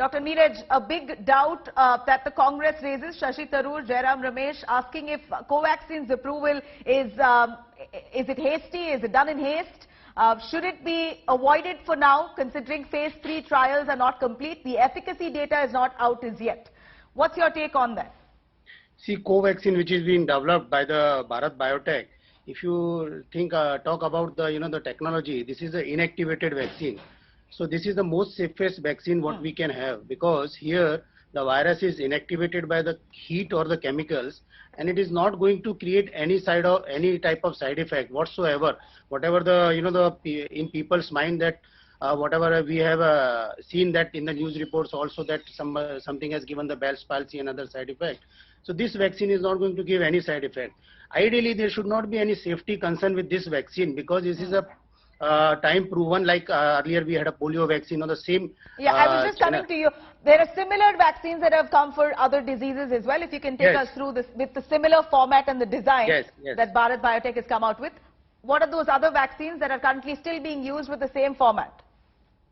Dr. Neeraj, a big doubt that the Congress raises, Shashi Tharoor, Jairam Ramesh, asking if Covaxin's approval is it hasty, is it done in haste? Should it be avoided for now, considering phase 3 trials are not complete? The efficacy data is not out as yet. What's your take on that? See, Covaxin, which is being developed by the Bharat Biotech, if you talk about the technology, this is an inactivated vaccine. So this is the most safest vaccine what we can have, because here the virus is inactivated by the heat or the chemicals, and it is not going to create any type of side effect whatsoever. Whatever in people's mind that whatever we have seen that in the news reports also that something has given the Bell's palsy and other side effect. So this vaccine is not going to give any side effect. Ideally, there should not be any safety concern with this vaccine, because this is a time proven, like earlier we had a polio vaccine on the same. Yeah, I was just coming to you. There are similar vaccines that have come for other diseases as well. If you can take us through this with the similar format and the design that Bharat Biotech has come out with. What are those other vaccines that are currently still being used with the same format?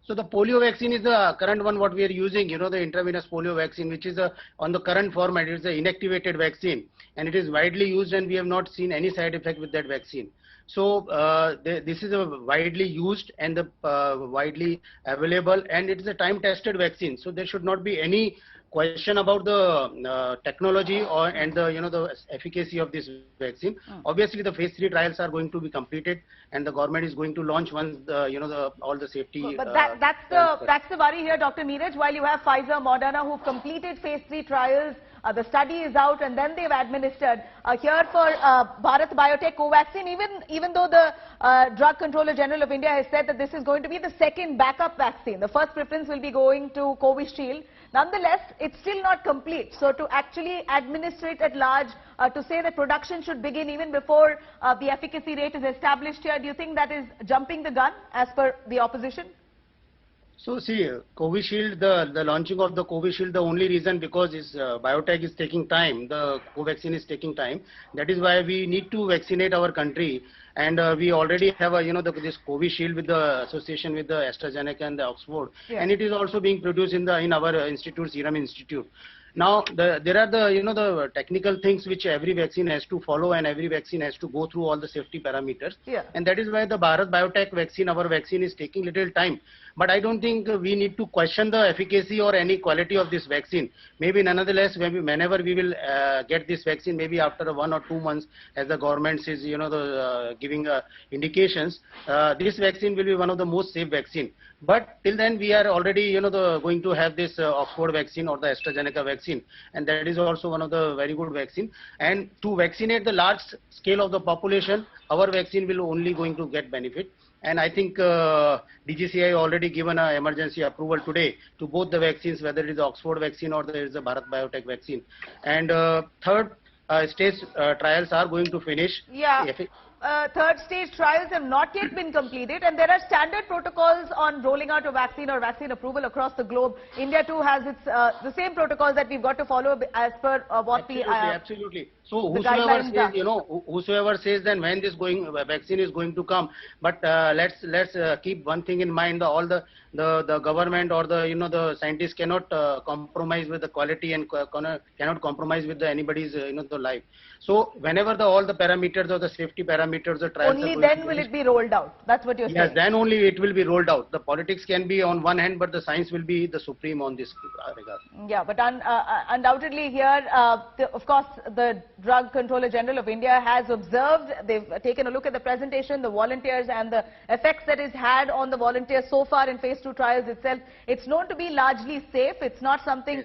So the polio vaccine is the current one what we are using, the intravenous polio vaccine, which is on the current format. It is an inactivated vaccine, and it is widely used, and we have not seen any side effect with that vaccine. So this is a widely used and widely available, and it is a time-tested vaccine. So there should not be any question about the technology and the efficacy of this vaccine. Obviously, the phase 3 trials are going to be completed, and the government is going to launch once all the safety. But that's the worry here, Dr. Neeraj. While you have Pfizer, Moderna, who've completed phase 3 trials, the study is out, and then they've administered. Here for Bharat Biotech Covaxin, even though the Drug Controller General of India has said that this is going to be the second backup vaccine, the first preference will be going to Covishield. Nonetheless, it's still not complete. So to actually administer it at large, to say that production should begin even before the efficacy rate is established here, do you think that is jumping the gun as per the opposition? So see, Covishield, the launching of the Covishield, the only reason because biotech is taking time, the Covaxin is taking time. That is why we need to vaccinate our country, and we already have this Covishield with the association with the AstraZeneca and the Oxford, and it is also being produced in our institute, Serum Institute. Now there are the technical things which every vaccine has to follow, and every vaccine has to go through all the safety parameters, and that is why the Bharat Biotech vaccine, our vaccine, is taking little time. But I don't think we need to question the efficacy or any quality of this vaccine. Maybe nonetheless, whenever we will get this vaccine, maybe after 1 or 2 months, as the government is giving indications, this vaccine will be one of the most safe vaccine. But till then, we are already going to have this Oxford vaccine or the AstraZeneca vaccine, and that is also one of the very good vaccine. And to vaccinate the large scale of the population, our vaccine will only going to get benefit. And I think DGCI already given an emergency approval today to both the vaccines, whether it is the Oxford vaccine or there is the Bharat Biotech vaccine. And third stage trials are going to finish. Third stage trials have not yet been completed, and there are standard protocols on rolling out a vaccine or vaccine approval across the globe. India too has its the same protocols that we've got to follow as per what absolutely. So whosoever says, whosoever says then when this vaccine is going to come, but let's keep one thing in mind: all the government or the scientists cannot compromise with the quality and cannot compromise with anybody's the life. So whenever all the parameters or the safety parameters, the trials only then will it be rolled out. That's what you're saying. Yes, then only it will be rolled out. The politics can be on one hand, but the science will be the supreme on this regard. Yeah, but undoubtedly here, of course, the Drug Controller General of India has observed. They've taken a look at the presentation, the volunteers, and the effects that it's had on the volunteers so far in phase 2 trials itself. It's known to be largely safe. It's not something.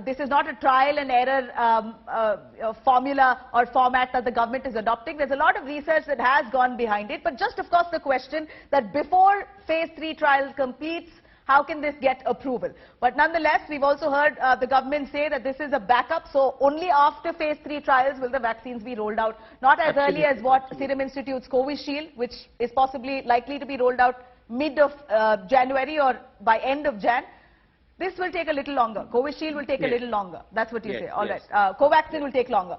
This is not a trial and error formula or format that the government is adopting. There's a lot of research that has gone behind it, but just of course the question that before phase 3 trials completes, how can this get approval? But nonetheless, we've also heard the government say that this is a backup, so only after phase 3 trials will the vaccines be rolled out, not as early as what Serum Institute's Covishield, which is possibly likely to be rolled out mid of January or by end of Jan. This will take a little longer. Covishield will take a little longer. That's what you say. All right. Covaxin will take longer.